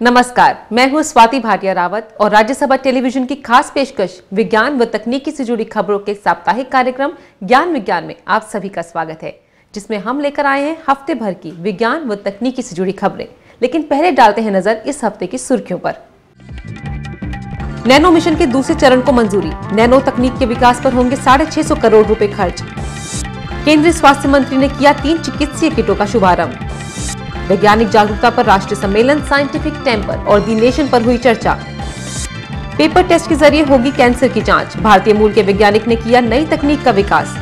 नमस्कार, मैं हूं स्वाति भाटिया रावत और राज्यसभा टेलीविजन की खास पेशकश विज्ञान व तकनीकी से जुड़ी खबरों के साप्ताहिक कार्यक्रम ज्ञान विज्ञान में आप सभी का स्वागत है, जिसमें हम लेकर आए हैं हफ्ते भर की विज्ञान व तकनीकी से जुड़ी खबरें। लेकिन पहले डालते हैं नजर इस हफ्ते की सुर्खियों पर। नैनो मिशन के दूसरे चरण को मंजूरी, नैनो तकनीक के विकास पर होंगे 650 करोड़ रुपए खर्च। केंद्रीय स्वास्थ्य मंत्री ने किया 3 चिकित्सीय किटों का शुभारंभ। वैज्ञानिक जागरूकता पर राष्ट्रीय सम्मेलन साइंटिफिक टेम्पर और दी नेशन पर हुई चर्चा। पेपर टेस्ट के जरिए होगी कैंसर की जांच, भारतीय मूल के वैज्ञानिक ने किया नई तकनीक का विकास।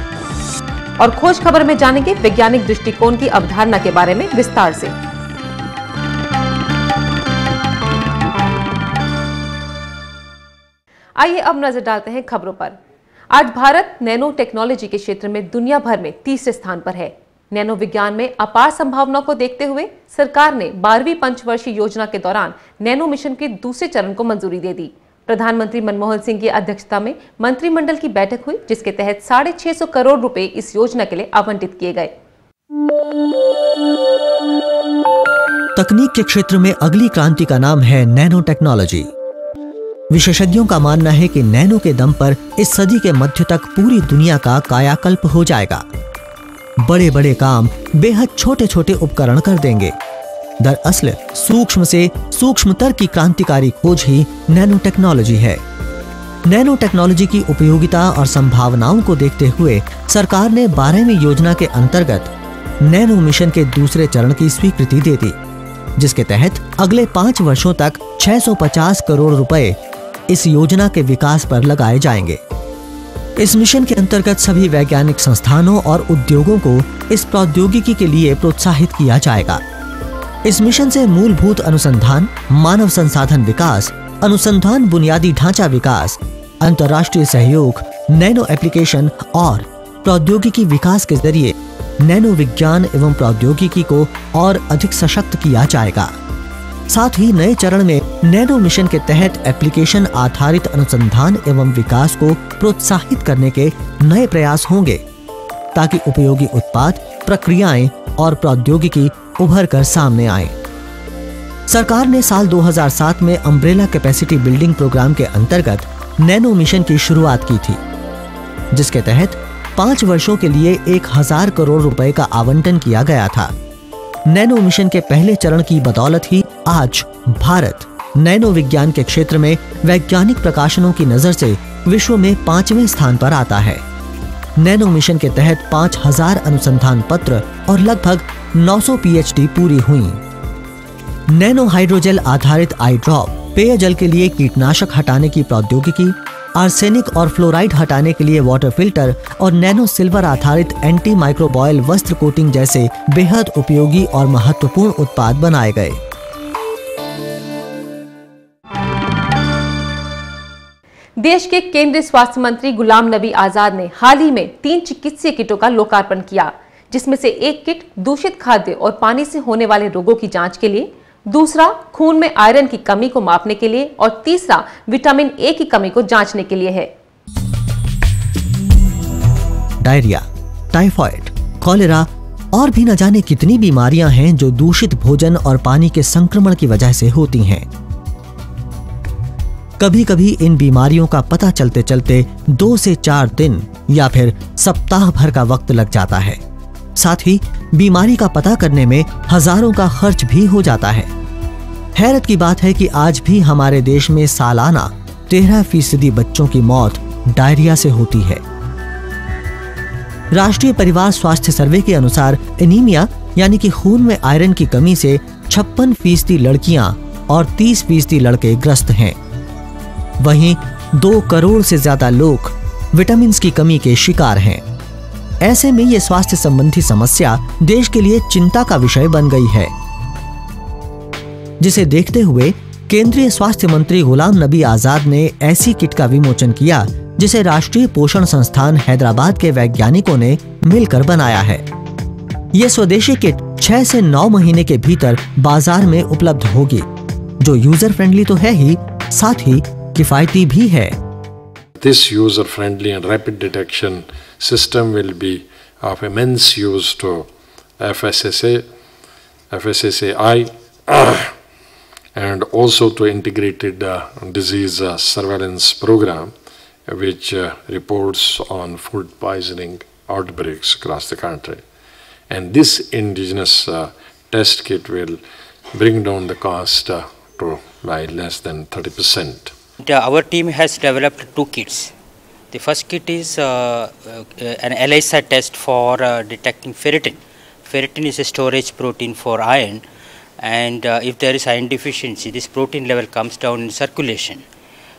और खोज खबर में जानेंगे वैज्ञानिक दृष्टिकोण की अवधारणा के बारे में विस्तार से। आइए अब नजर डालते हैं खबरों पर। आज भारत नैनो टेक्नोलॉजी के क्षेत्र में दुनिया भर में तीसरे स्थान पर है। नैनो विज्ञान में अपार संभावनाओं को देखते हुए सरकार ने 12वीं पंचवर्षीय योजना के दौरान नैनो मिशन के दूसरे चरण को मंजूरी दे दी। प्रधानमंत्री मनमोहन सिंह की अध्यक्षता में मंत्रिमंडल की बैठक हुई, जिसके तहत 650 करोड़ रुपए इस योजना के लिए आवंटित किए गए। तकनीक के क्षेत्र में अगली क्रांति का नाम है नैनो टेक्नोलॉजी। विशेषज्ञों का मानना है कि नैनो के दम पर इस सदी के मध्य तक पूरी दुनिया का कायाकल्प हो जाएगा। बड़े बड़े काम बेहद छोटे छोटे उपकरण कर देंगे। दरअसल सूक्ष्म से सूक्ष्मतर की क्रांतिकारी खोज ही नैनो टेक्नोलॉजी है। नैनो टेक्नोलॉजी की उपयोगिता और संभावनाओं को देखते हुए सरकार ने 12वीं योजना के अंतर्गत नैनो मिशन के दूसरे चरण की स्वीकृति दे दी, जिसके तहत अगले 5 वर्षों तक 650 करोड़ रुपए इस योजना के विकास पर लगाए जाएंगे। इस मिशन के अंतर्गत सभी वैज्ञानिक संस्थानों और उद्योगों को इस प्रौद्योगिकी के लिए प्रोत्साहित किया जाएगा। इस मिशन से मूलभूत अनुसंधान, मानव संसाधन विकास, अनुसंधान बुनियादी ढांचा विकास, अंतर्राष्ट्रीय सहयोग, नैनो एप्लीकेशन और प्रौद्योगिकी विकास के जरिए नैनो विज्ञान एवं प्रौद्योगिकी को और अधिक सशक्त किया जाएगा। साथ ही नए चरण में नैनो मिशन के तहत एप्लीकेशन आधारित अनुसंधान एवं विकास को प्रोत्साहित करने के नए प्रयास होंगे, ताकि उपयोगी उत्पाद, प्रक्रियाएं और प्रौद्योगिकी उभर कर सामने आए। सरकार ने साल 2007 में अम्ब्रेला कैपेसिटी बिल्डिंग प्रोग्राम के अंतर्गत नैनो मिशन की शुरुआत की थी, जिसके तहत 5 वर्षों के लिए 1000 करोड़ रुपए का आवंटन किया गया था। नैनो मिशन के पहले चरण की बदौलत ही आज भारत नैनो विज्ञान के क्षेत्र में वैज्ञानिक प्रकाशनों की नजर से विश्व में 5वें स्थान पर आता है। नैनो मिशन के तहत 5000 अनुसंधान पत्र और लगभग 900 पीएचडी पूरी हुई। नैनो हाइड्रोजेल आधारित आई ड्रॉप, पेयजल के लिए कीटनाशक हटाने की प्रौद्योगिकी, आर्सेनिक और फ्लोराइड हटाने के लिए वाटर फिल्टर और नैनो सिल्वर आधारित एंटी माइक्रोबॉयल वस्त्र कोटिंग जैसे बेहद उपयोगी और महत्वपूर्ण उत्पाद बनाए गए। देश के केंद्रीय स्वास्थ्य मंत्री गुलाम नबी आजाद ने हाल ही में 3 चिकित्सीय किटों का लोकार्पण किया, जिसमें से एक किट दूषित खाद्य और पानी से होने वाले रोगों की जांच के लिए, दूसरा खून में आयरन की कमी को मापने के लिए और तीसरा विटामिन ए की कमी को जांचने के लिए है। डायरिया, टाइफाइड, कॉलेरा और भी न जाने कितनी बीमारियां हैं जो दूषित भोजन और पानी के संक्रमण की वजह से होती हैं। कभी कभी इन बीमारियों का पता चलते चलते 2 से 4 दिन या फिर सप्ताह भर का वक्त लग जाता है। साथ ही बीमारी का पता करने में हजारों का खर्च भी हो जाता है। हैरत की बात है कि आज भी हमारे देश में सालाना 13% बच्चों की मौत डायरिया से होती है। राष्ट्रीय परिवार स्वास्थ्य सर्वे के अनुसार एनीमिया यानी कि खून में आयरन की कमी से 56% लड़कियां और 30% लड़के ग्रस्त हैं। वहीं 2 करोड़ से ज्यादा लोग विटामिन की कमी के शिकार हैं। ऐसे में ये स्वास्थ्य संबंधी समस्या देश के लिए चिंता का विषय बन गई है, जिसे देखते हुए केंद्रीय स्वास्थ्य मंत्री गुलाम नबी आजाद ने ऐसी किट का विमोचन किया, जिसे राष्ट्रीय पोषण संस्थान हैदराबाद के वैज्ञानिकों ने मिलकर बनाया है। ये स्वदेशी किट 6 से 9 महीने के भीतर बाजार में उपलब्ध होगी, जो यूजर फ्रेंडली तो है ही, साथ ही किफायती भी है। This user friendly and rapid detection system will be of immense use to FSSAI and also to integrated disease surveillance program, which reports on food poisoning outbreaks across the country. And this indigenous test kit will bring down the cost by less than 30%. Our team has developed 2 kits. The first kit is an ELISA test for detecting ferritin. Ferritin is a storage protein for iron, and if there is iron deficiency, this protein level comes down in circulation.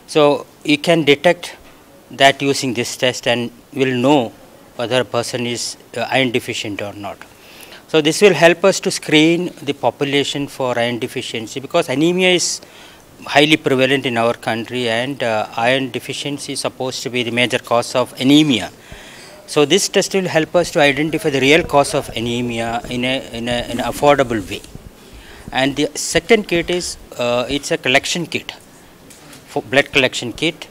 So you can detect that using this test and will know whether a person is iron deficient or not. So this will help us to screen the population for iron deficiency, because anemia is highly prevalent in our country, and iron deficiency is supposed to be the major cause of anemia. So this test will help us to identify the real cause of anemia in an affordable way. And the second kit is it's a collection kit, for blood collection kit.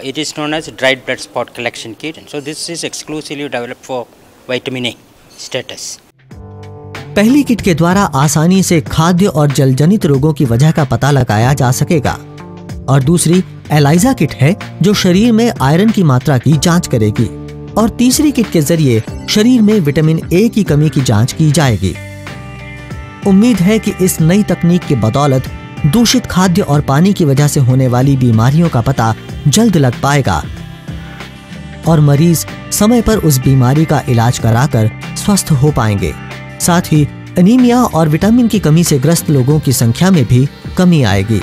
It is known as dried blood spot collection kit, and so this is exclusively developed for vitamin A status. पहली kit के द्वारा आसानी से खाद्य और जलजनित रोगों की वजह का पता लगाया जा सकेगा और दूसरी एलाइजा किट है जो शरीर में आयरन की मात्रा की जांच करेगी और तीसरी किट के जरिए शरीर में विटामिन ए की कमी की जांच की जाएगी। उम्मीद है कि इस नई तकनीक के बदौलत दूषित खाद्य और पानी की वजह से होने वाली बीमारियों का पता जल्द लग पाएगा और मरीज समय पर उस बीमारी का इलाज कराकर स्वस्थ हो पाएंगे। साथ ही एनीमिया और विटामिन की कमी से ग्रस्त लोगों की संख्या में भी कमी आएगी।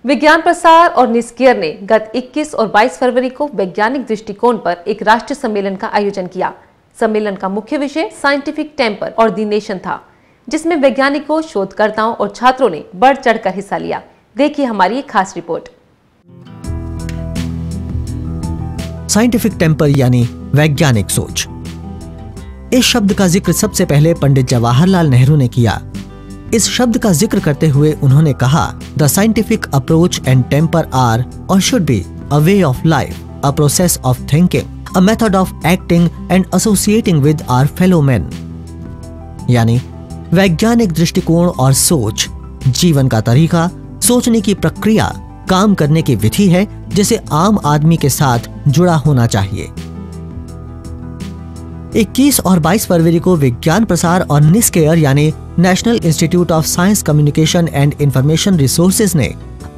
विज्ञान प्रसार और निस्केयर ने गत 21 और 22 फरवरी को वैज्ञानिक दृष्टिकोण पर एक राष्ट्रीय सम्मेलन का आयोजन किया। सम्मेलन का मुख्य विषय साइंटिफिक टेम्पर और द नेशन था, जिसमें वैज्ञानिकों, शोधकर्ताओं और छात्रों ने बढ़ चढ़कर हिस्सा लिया। देखिए हमारी एक खास रिपोर्ट। साइंटिफिक टेम्पर यानी वैज्ञानिक सोच। इस शब्द का जिक्र सबसे पहले पंडित जवाहरलाल नेहरू ने किया। इस शब्द का जिक्र करते हुए उन्होंने कहा, the scientific approach and temper are or should be a way of life, a process of thinking, a method of acting and associating with our fellow man. यानी वैज्ञानिक दृष्टिकोण और सोच जीवन का तरीका, सोचने की प्रक्रिया, काम करने की विधि है जिसे आम आदमी के साथ जुड़ा होना चाहिए। 21 और 22 फरवरी को विज्ञान प्रसार और निस्केयर यानी national institute of science communication and information resources ने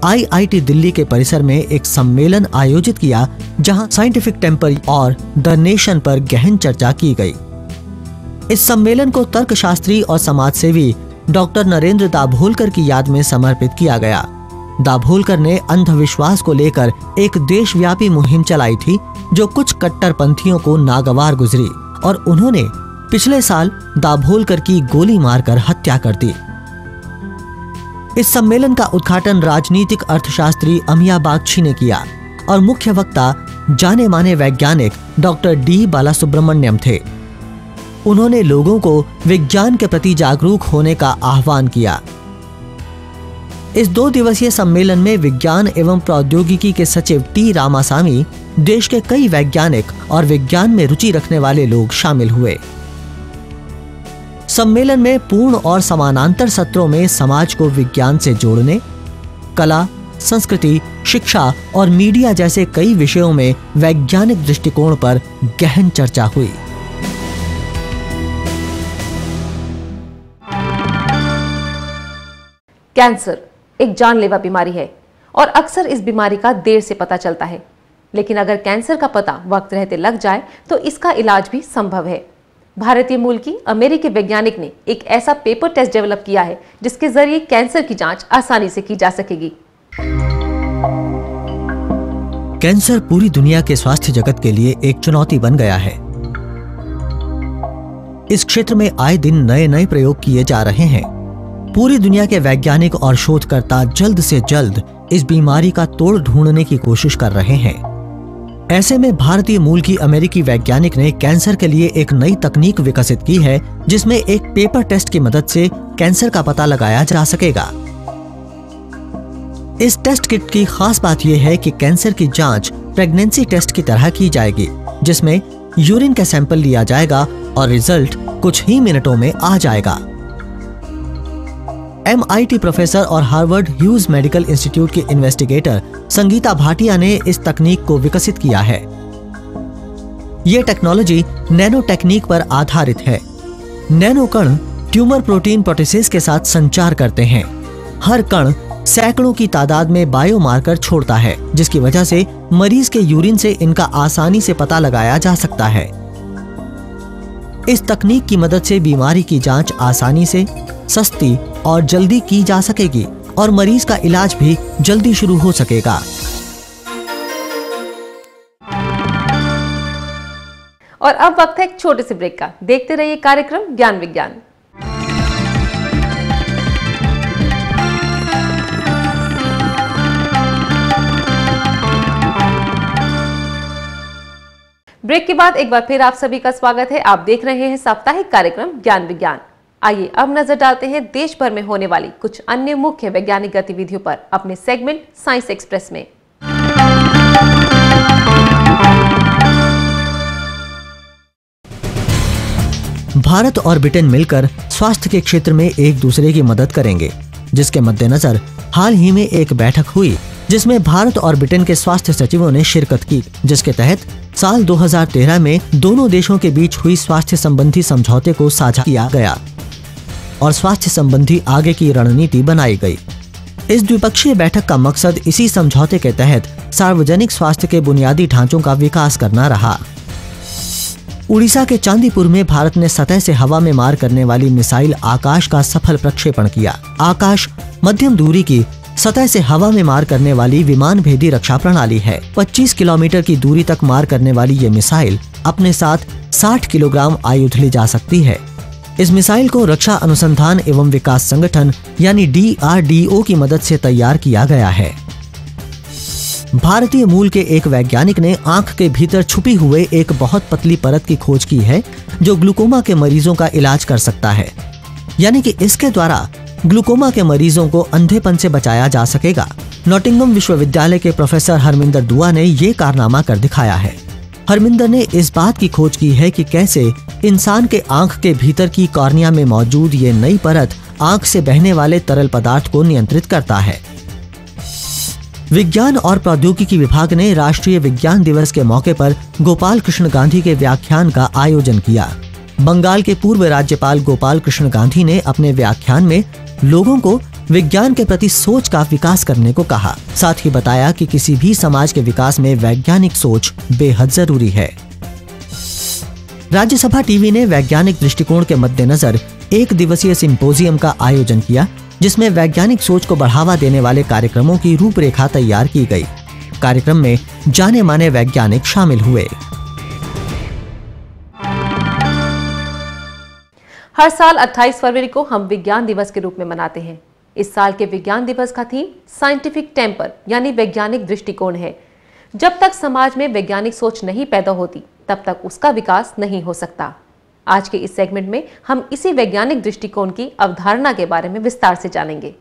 IIT दिल्ली के परिसर में एक सम्मेलन आयोजित किया, जहां साइंटिफिक टेम्पर और द नेशन पर गहन चर्चा की गई। इस सम्मेलन को तर्कशास्त्री और समाजसेवी डॉक्टर नरेंद्र दाभोलकर की याद में समर्पित किया गया। दाभोलकर ने अंधविश्वास को लेकर एक देशव्यापी मुहिम चलाई थी जो कुछ कट्टरपंथियों को नागवार गुजरी और उन्होंने पिछले साल दाभोलकर की गोली मारकर हत्या कर दी। इस सम्मेलन का उद्घाटन राजनीतिक अर्थशास्त्री अमिया बागची ने किया और मुख्य वक्ता जाने माने वैज्ञानिक डॉक्टर डी बालासुब्रमण्यम थे। उन्होंने लोगों को विज्ञान के प्रति जागरूक होने का आह्वान किया। इस 2 दिवसीय सम्मेलन में विज्ञान एवं प्रौद्योगिकी के सचिव टी रामासामी, देश के कई वैज्ञानिक और विज्ञान में रुचि रखने वाले लोग शामिल हुए। सम्मेलन में पूर्ण और समानांतर सत्रों में समाज को विज्ञान से जोड़ने, कला, संस्कृति, शिक्षा और मीडिया जैसे कई विषयों में वैज्ञानिक दृष्टिकोण पर गहन चर्चा हुई। कैंसर एक जानलेवा बीमारी है और अक्सर इस बीमारी का देर से पता चलता है, लेकिन अगर कैंसर का पता वक्त रहते लग जाए तो इसका इलाज भी संभव है। भारतीय मूल की अमेरिकी वैज्ञानिक ने एक ऐसा पेपर टेस्ट डेवलप किया है जिसके जरिए कैंसर की जांच आसानी से की जा सकेगी। कैंसर पूरी दुनिया के स्वास्थ्य जगत के लिए एक चुनौती बन गया है। इस क्षेत्र में आए दिन नए नए प्रयोग किए जा रहे हैं। पूरी दुनिया के वैज्ञानिक और शोधकर्ता जल्द से जल्द इस बीमारी का तोड़ ढूंढने की कोशिश कर रहे हैं। ऐसे में भारतीय मूल की अमेरिकी वैज्ञानिक ने कैंसर के लिए एक नई तकनीक विकसित की है जिसमें एक पेपर टेस्ट की मदद से कैंसर का पता लगाया जा सकेगा। इस टेस्ट किट की खास बात यह है कि कैंसर की जांच प्रेगनेंसी टेस्ट की तरह की जाएगी, जिसमें यूरिन का सैंपल लिया जाएगा और रिजल्ट कुछ ही मिनटों में आ जाएगा। MIT प्रोफेसर और हार्वर्ड ह्यूज मेडिकल इंस्टीट्यूट के इन्वेस्टिगेटर संगीता भाटिया ने इस तकनीक को विकसित किया है। ये टेक्नोलॉजी नैनो टेक्निक पर आधारित है। नैनो कण ट्यूमर प्रोटीन प्रोटीसेस के साथ संचार करते हैं। हर कण सैकड़ों की तादाद में बायोमार्कर छोड़ता है, जिसकी वजह से मरीज के यूरिन से इनका आसानी से पता लगाया जा सकता है। इस तकनीक की मदद से बीमारी की जांच आसानी से, सस्ती और जल्दी की जा सकेगी और मरीज का इलाज भी जल्दी शुरू हो सकेगा। और अब वक्त है एक छोटे से ब्रेक का। देखते रहिए कार्यक्रम ज्ञान विज्ञान। ब्रेक के बाद एक बार फिर आप सभी का स्वागत है। आप देख रहे हैं साप्ताहिक कार्यक्रम ज्ञान विज्ञान। आइए अब नजर डालते हैं देश भर में होने वाली कुछ अन्य मुख्य वैज्ञानिक गतिविधियों पर अपने सेगमेंट साइंस एक्सप्रेस में। भारत और ब्रिटेन मिलकर स्वास्थ्य के क्षेत्र में एक दूसरे की मदद करेंगे, जिसके मद्देनजर हाल ही में एक बैठक हुई जिसमें भारत और ब्रिटेन के स्वास्थ्य सचिवों ने शिरकत की, जिसके तहत साल 2013 में दोनों देशों के बीच हुई स्वास्थ्य संबंधी समझौते को साझा किया गया और स्वास्थ्य संबंधी आगे की रणनीति बनाई गई। इस द्विपक्षीय बैठक का मकसद इसी समझौते के तहत सार्वजनिक स्वास्थ्य के बुनियादी ढांचों का विकास करना रहा। उड़ीसा के चांदीपुर में भारत ने सतह से हवा में मार करने वाली मिसाइल आकाश का सफल प्रक्षेपण किया। आकाश मध्यम दूरी की सतह से हवा में मार करने वाली विमान भेदी रक्षा प्रणाली है। 25 किलोमीटर की दूरी तक मार करने वाली ये मिसाइल अपने साथ 60 किलोग्राम आयुध ले जा सकती है। इस मिसाइल को रक्षा अनुसंधान एवं विकास संगठन यानी DRDO की मदद से तैयार किया गया है। भारतीय मूल के एक वैज्ञानिक ने आंख के भीतर छुपी हुए एक बहुत पतली परत की खोज की है जो ग्लूकोमा के मरीजों का इलाज कर सकता है। यानी कि इसके द्वारा ग्लूकोमा के मरीजों को अंधेपन से बचाया जा सकेगा। नॉटिंघम विश्वविद्यालय के प्रोफेसर हरमिंदर दुआ ने ये कारनामा कर दिखाया है। हरमिंदर ने इस बात की खोज की है कि कैसे इंसान के आंख के भीतर की कॉर्निया में मौजूद ये नई परत आंख से बहने वाले तरल पदार्थ को नियंत्रित करता है। विज्ञान और प्रौद्योगिकी विभाग ने राष्ट्रीय विज्ञान दिवस के मौके पर गोपाल कृष्ण गांधी के व्याख्यान का आयोजन किया। बंगाल के पूर्व राज्यपाल गोपाल कृष्ण गांधी ने अपने व्याख्यान में लोगों को विज्ञान के प्रति सोच का विकास करने को कहा। साथ ही बताया कि किसी भी समाज के विकास में वैज्ञानिक सोच बेहद जरूरी है। राज्यसभा टीवी ने वैज्ञानिक दृष्टिकोण के मद्देनजर एक दिवसीय सिंपोजियम का आयोजन किया, जिसमें वैज्ञानिक सोच को बढ़ावा देने वाले कार्यक्रमों की रूपरेखा तैयार की गई। कार्यक्रम में जाने माने वैज्ञानिक शामिल हुए। हर साल 28 फरवरी को हम विज्ञान दिवस के रूप में मनाते हैं। इस साल के विज्ञान दिवस का थीम साइंटिफिक टेम्पर यानी वैज्ञानिक दृष्टिकोण है। जब तक समाज में वैज्ञानिक सोच नहीं पैदा होती, तब तक उसका विकास नहीं हो सकता। आज के इस सेगमेंट में हम इसी वैज्ञानिक दृष्टिकोण की अवधारणा के बारे में विस्तार से जानेंगे।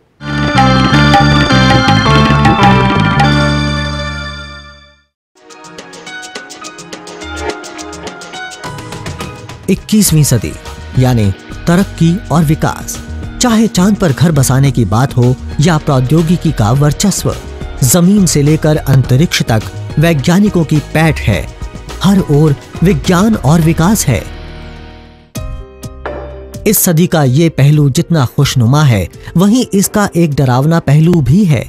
21वीं सदी यानी तरक्की और विकास। चाहे चांद पर घर बसाने की बात हो या प्रौद्योगिकी का वर्चस्व, जमीन से लेकर अंतरिक्ष तक वैज्ञानिकों की पैठ है। हर ओर विज्ञान और विकास है। इस सदी का ये पहलू जितना खुशनुमा है, वहीं इसका एक डरावना पहलू भी है,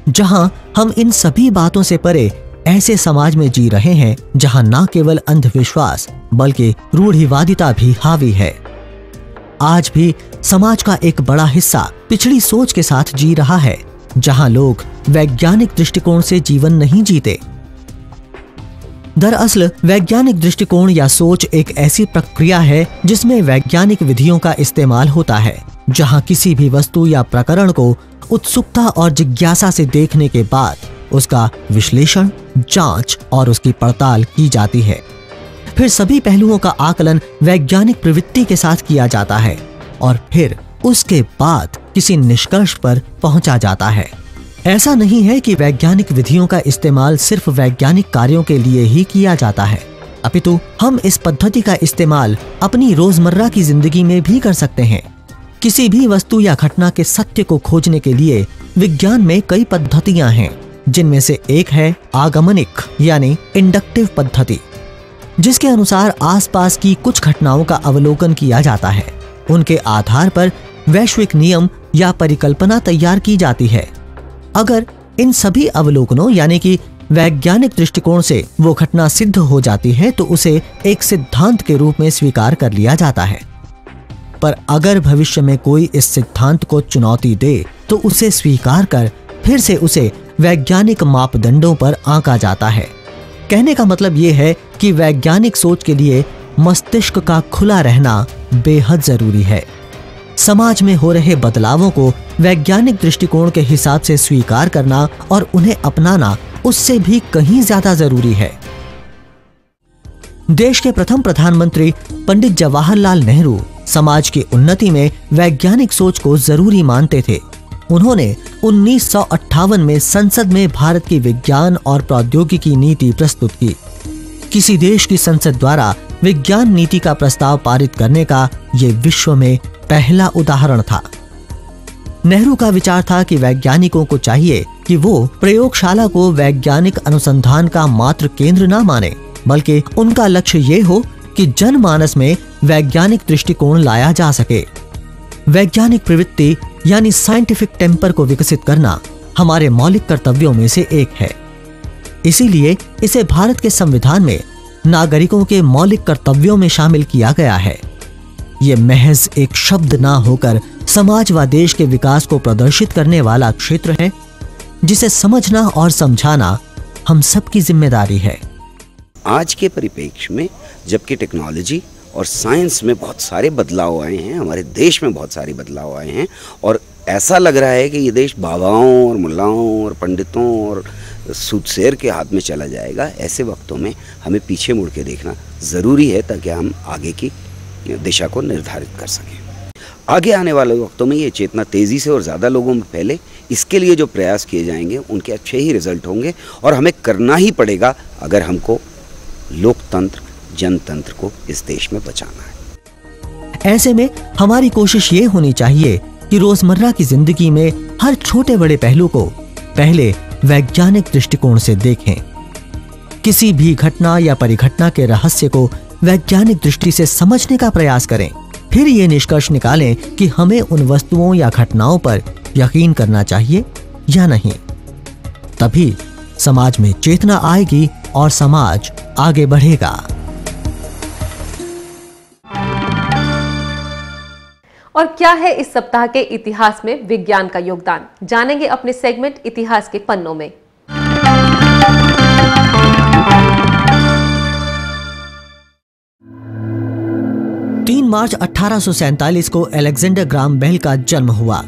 जहां हम इन सभी बातों से परे ऐसे समाज में जी रहे हैं जहां ना केवल अंधविश्वास बल्कि रूढ़िवादिता भी हावी है। आज भी समाज का एक बड़ा हिस्सा पिछड़ी सोच के साथ जी रहा है, जहां लोग वैज्ञानिक दृष्टिकोण से जीवन नहीं जीते। दरअसल वैज्ञानिक दृष्टिकोण या सोच एक ऐसी प्रक्रिया है जिसमें वैज्ञानिक विधियों का इस्तेमाल होता है, जहां किसी भी वस्तु या प्रकरण को उत्सुकता और जिज्ञासा से देखने के बाद उसका विश्लेषण, जांच और उसकी पड़ताल की जाती है। फिर सभी पहलुओं का आकलन वैज्ञानिक प्रवृत्ति के साथ किया जाता है और फिर उसके बाद किसी निष्कर्ष पर पहुंचा जाता है। ऐसा नहीं है कि वैज्ञानिक विधियों का इस्तेमाल सिर्फ वैज्ञानिक कार्यों के लिए ही किया जाता है। अपितु हम इस पद्धति का इस्तेमाल अपनी रोजमर्रा की जिंदगी में भी कर सकते हैं। किसी भी वस्तु या घटना के सत्य को खोजने के लिए विज्ञान में कई पद्धतियां हैं, जिनमें से एक है आगमनिक यानी इंडक्टिव पद्धति, जिसके अनुसार आसपास की कुछ घटनाओं का अवलोकन किया जाता है। उनके आधार पर वैश्विक नियम या परिकल्पना तैयार की जाती है। अगर इन सभी अवलोकनों यानी कि वैज्ञानिक दृष्टिकोण से वो घटना सिद्ध हो जाती है तो उसे एक सिद्धांत के रूप में स्वीकार कर लिया जाता है। पर अगर भविष्य में कोई इस सिद्धांत को चुनौती दे तो उसे स्वीकार कर फिर से उसे वैज्ञानिक मापदंडों पर आंका जाता है। कहने का मतलब ये है कि वैज्ञानिक सोच के लिए मस्तिष्क का खुला रहना बेहद जरूरी है। समाज में हो रहे बदलावों को वैज्ञानिक दृष्टिकोण के हिसाब से स्वीकार करना और उन्हें अपनाना उससे भी कहीं ज्यादा जरूरी है। देश के प्रथम प्रधानमंत्री पंडित जवाहरलाल नेहरू समाज की उन्नति में वैज्ञानिक सोच को जरूरी मानते थे। उन्होंने 1958 में संसद में भारत की विज्ञान और प्रौद्योगिकी नीति प्रस्तुत की। किसी देश की संसद द्वारा विज्ञान नीति का प्रस्ताव पारित करने का ये विश्व में पहला उदाहरण था। नेहरू का विचार था कि वैज्ञानिकों को चाहिए कि वो प्रयोगशाला को वैज्ञानिक अनुसंधान का मात्र केंद्र न माने, बल्कि उनका लक्ष्य ये हो कि जनमानस में वैज्ञानिक दृष्टिकोण लाया जा सके। वैज्ञानिक प्रवृत्ति यानी साइंटिफिक टेम्पर को विकसित करना हमारे मौलिक कर्तव्यों में से एक है। इसीलिए इसे भारत के संविधान में नागरिकों के मौलिक कर्तव्यों में शामिल किया गया है। ये महज एक शब्द ना होकर समाज व देश के विकास को प्रदर्शित करने वाला क्षेत्र है, जिसे समझना और समझाना हम सबकी जिम्मेदारी है। आज के परिप्रेक्ष्य में जबकि टेक्नोलॉजी और साइंस में बहुत सारे बदलाव आए हैं, हमारे देश में बहुत सारे बदलाव आए हैं और ऐसा लग रहा है कि ये देश बाबाओं और मुल्लाओं और पंडितों और सूदशेर के हाथ में चला जाएगा। ऐसे वक्तों में हमें पीछे मुड़ के देखना ज़रूरी है ताकि हम आगे की दिशा को निर्धारित कर सकें। आगे आने वाले वक्तों में ये चेतना तेज़ी से और ज़्यादा लोगों में फैले, इसके लिए जो प्रयास किए जाएंगे उनके अच्छे ही रिजल्ट होंगे और हमें करना ही पड़ेगा अगर हमको लोकतंत्र जनतंत्र को इस देश में बचाना है। ऐसे में हमारी कोशिश ये होनी चाहिए कि रोजमर्रा की जिंदगी में हर छोटे बड़े पहलू को पहले वैज्ञानिक दृष्टिकोण से देखें। किसी भी घटना या परिघटना के रहस्य को वैज्ञानिक दृष्टि से समझने का प्रयास करें, फिर ये निष्कर्ष निकालें कि हमें उन वस्तुओं या घटनाओं पर यकीन करना चाहिए या नहीं। तभी समाज में चेतना आएगी और समाज आगे बढ़ेगा। और क्या है इस सप्ताह के इतिहास में विज्ञान का योगदान, जानेंगे अपने सेगमेंट इतिहास के पन्नों में। 3 मार्च 1847 को अलेक्जेंडर ग्राहम बेल का जन्म हुआ।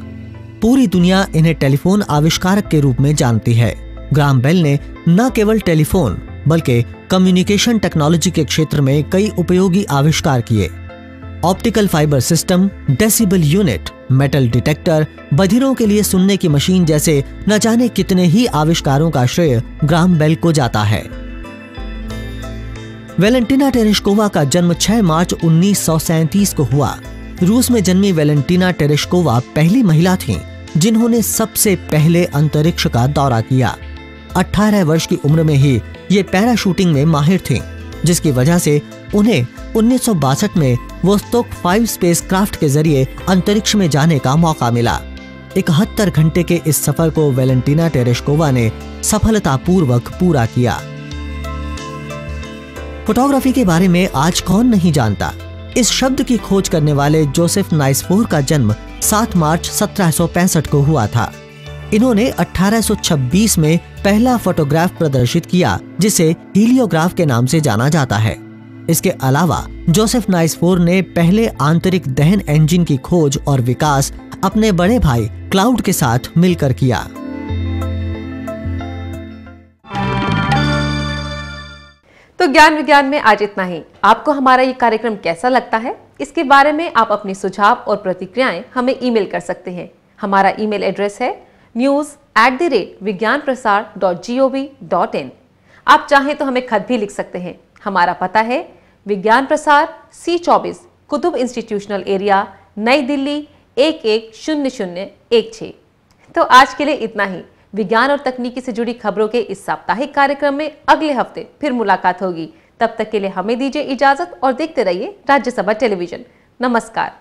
पूरी दुनिया इन्हें टेलीफोन आविष्कारक के रूप में जानती है। ग्राहम बेल ने न केवल टेलीफोन बल्कि कम्युनिकेशन टेक्नोलॉजी के क्षेत्र में कई उपयोगी आविष्कार किए। Optical fibre system, decibel unit, metal detector, बधिरों के लिए सुनने की मशीन जैसे न जाने कितने ही आविष्कारों का श्रेय ग्राहम बेल को जाता है। वेलेंटिना टेरेश्कोवा का जन्म 6 मार्च 1937 को हुआ। रूस में जन्मी वेलेंटिना टेरेश्कोवा पहली महिला थीं जिन्होंने सबसे पहले अंतरिक्ष का दौरा किया। 18 वर्ष की उम्र में ही ये पैराशूटिंग में माहिर थीं, जिसकी वजह से उन्हें 1962 में वोस्तोक 5 स्पेसक्राफ्ट के जरिए अंतरिक्ष में जाने का मौका मिला। 71 घंटे के इस सफर को वेलेंटिना टेरेश्कोवा ने सफलतापूर्वक पूरा किया। फोटोग्राफी के बारे में आज कौन नहीं जानता। इस शब्द की खोज करने वाले जोसेफ नाइसफोर का जन्म 7 मार्च 1765 को हुआ था। इन्होंने 1826 में पहला फोटोग्राफ प्रदर्शित किया, जिसे हीलियोग्राफ के नाम से जाना जाता है। इसके अलावा जोसेफ नाइसफोर ने पहले आंतरिक दहन इंजन की खोज और विकास अपने बड़े भाई क्लाउड के साथ मिलकर किया। तो ज्ञान विज्ञान में आज इतना ही। आपको हमारा ये कार्यक्रम कैसा लगता है, इसके बारे में आप अपने सुझाव और प्रतिक्रियाएं हमें ईमेल कर सकते हैं। हमारा ईमेल एड्रेस है news@vigyanprasar.gov.in। आप चाहें तो हमें खत भी लिख सकते हैं। हमारा पता है विज्ञान प्रसार C24 कुतुब इंस्टीट्यूशनल एरिया, नई दिल्ली 110016। तो आज के लिए इतना ही। विज्ञान और तकनीकी से जुड़ी खबरों के इस साप्ताहिक कार्यक्रम में अगले हफ्ते फिर मुलाकात होगी। तब तक के लिए हमें दीजिए इजाजत और देखते रहिए राज्यसभा टेलीविजन। नमस्कार।